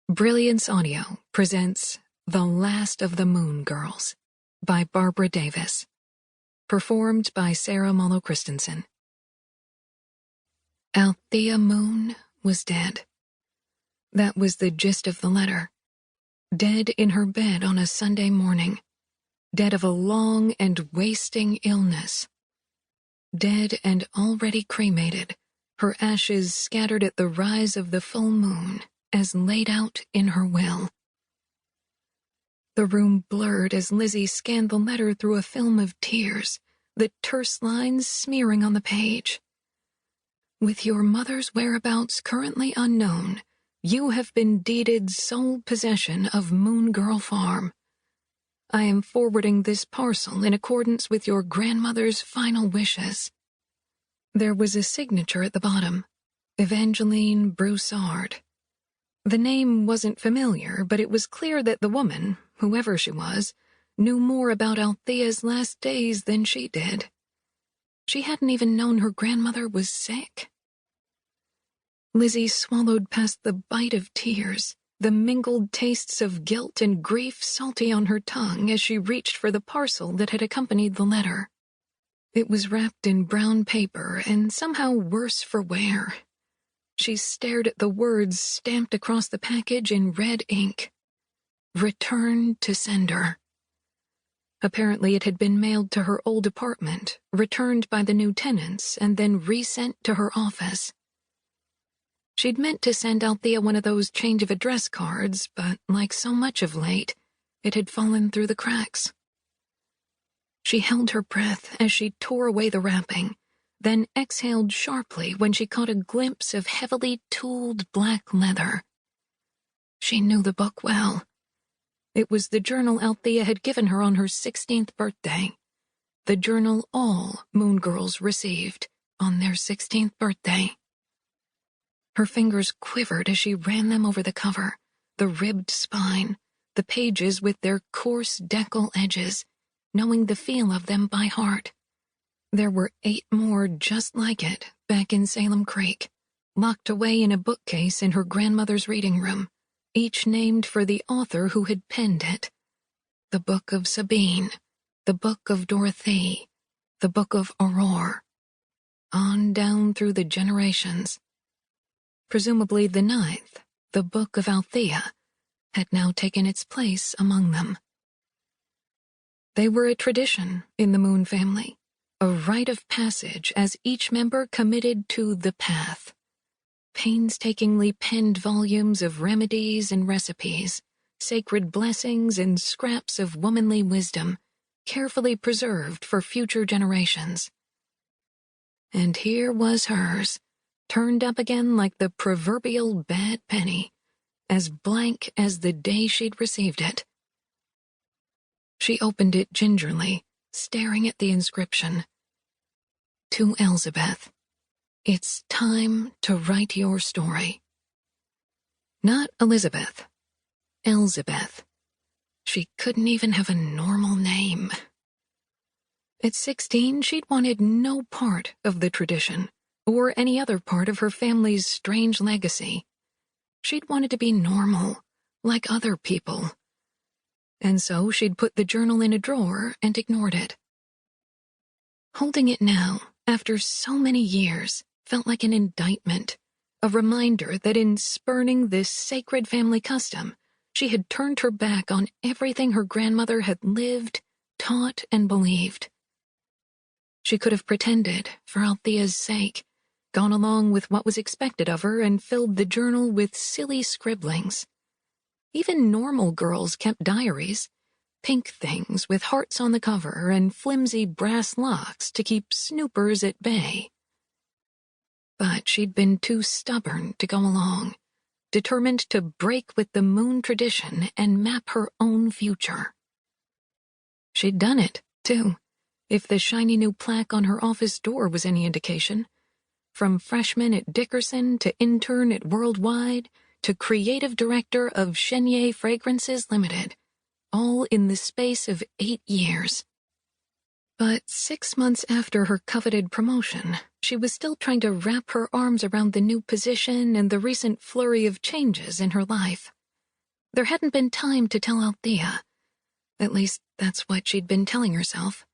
Brilliance Audio presents The Last of the Moon Girls by Barbara Davis, performed by Sarah Malo Christensen. Althea Moon was dead. That was the gist of the letter. Dead in her bed on a Sunday morning. Dead of a long and wasting illness. Dead and already cremated, her ashes scattered at the rise of the full moon, as laid out in her will. The room blurred as Lizzy scanned the letter through a film of tears, the terse lines smearing on the page. With your mother's whereabouts currently unknown, you have been deeded sole possession of Moon Girl Farm. I am forwarding this parcel in accordance with your grandmother's final wishes. There was a signature at the bottom, Evangeline Broussard. The name wasn't familiar, but it was clear that the woman, whoever she was, knew more about Althea's last days than she did. She hadn't even known her grandmother was sick. Lizzy swallowed past the bite of tears, the mingled tastes of guilt and grief salty on her tongue as she reached for the parcel that had accompanied the letter. It was wrapped in brown paper and somehow worse for wear. She stared at the words stamped across the package in red ink. Return to sender. Apparently it had been mailed to her old apartment, returned by the new tenants, and then resent to her office. She'd meant to send Althea one of those change of address cards, but like so much of late, it had fallen through the cracks. She held her breath as she tore away the wrapping, then exhaled sharply when she caught a glimpse of heavily tooled black leather. She knew the book well. It was the journal Althea had given her on her 16th birthday, the journal all Moon Girls received on their 16th birthday. Her fingers quivered as she ran them over the cover, the ribbed spine, the pages with their coarse decal edges, knowing the feel of them by heart. There were 8 more just like it back in Salem Creek, locked away in a bookcase in her grandmother's reading room, each named for the author who had penned it. The Book of Sabine, the Book of Dorothy, the Book of Aurore. On down through the generations. Presumably the 9th, the Book of Althea, had now taken its place among them. They were a tradition in the Moon family. A rite of passage as each member committed to the path. Painstakingly penned volumes of remedies and recipes, sacred blessings and scraps of womanly wisdom, carefully preserved for future generations. And here was hers, turned up again like the proverbial bad penny, as blank as the day she'd received it. She opened it gingerly, staring at the inscription. To Elizabeth, it's time to write your story. Not Elizabeth. Elizabeth. She couldn't even have a normal name. At 16, she'd wanted no part of the tradition, or any other part of her family's strange legacy. She'd wanted to be normal, like other people. And so she'd put the journal in a drawer and ignored it. Holding it now, after so many years, felt like an indictment, a reminder that in spurning this sacred family custom, she had turned her back on everything her grandmother had lived, taught, and believed. She could have pretended, for Althea's sake, gone along with what was expected of her and filled the journal with silly scribblings. Even normal girls kept diaries, pink things with hearts on the cover and flimsy brass locks to keep snoopers at bay. But she'd been too stubborn to go along, determined to break with the Moon tradition and map her own future. She'd done it, too, if the shiny new plaque on her office door was any indication. From freshman at Dickerson to intern at Worldwide to creative director of Chenier Fragrances Limited, all in the space of 8 years. But 6 months after her coveted promotion, she was still trying to wrap her arms around the new position and the recent flurry of changes in her life. There hadn't been time to tell Althea. At least, that's what she'd been telling herself.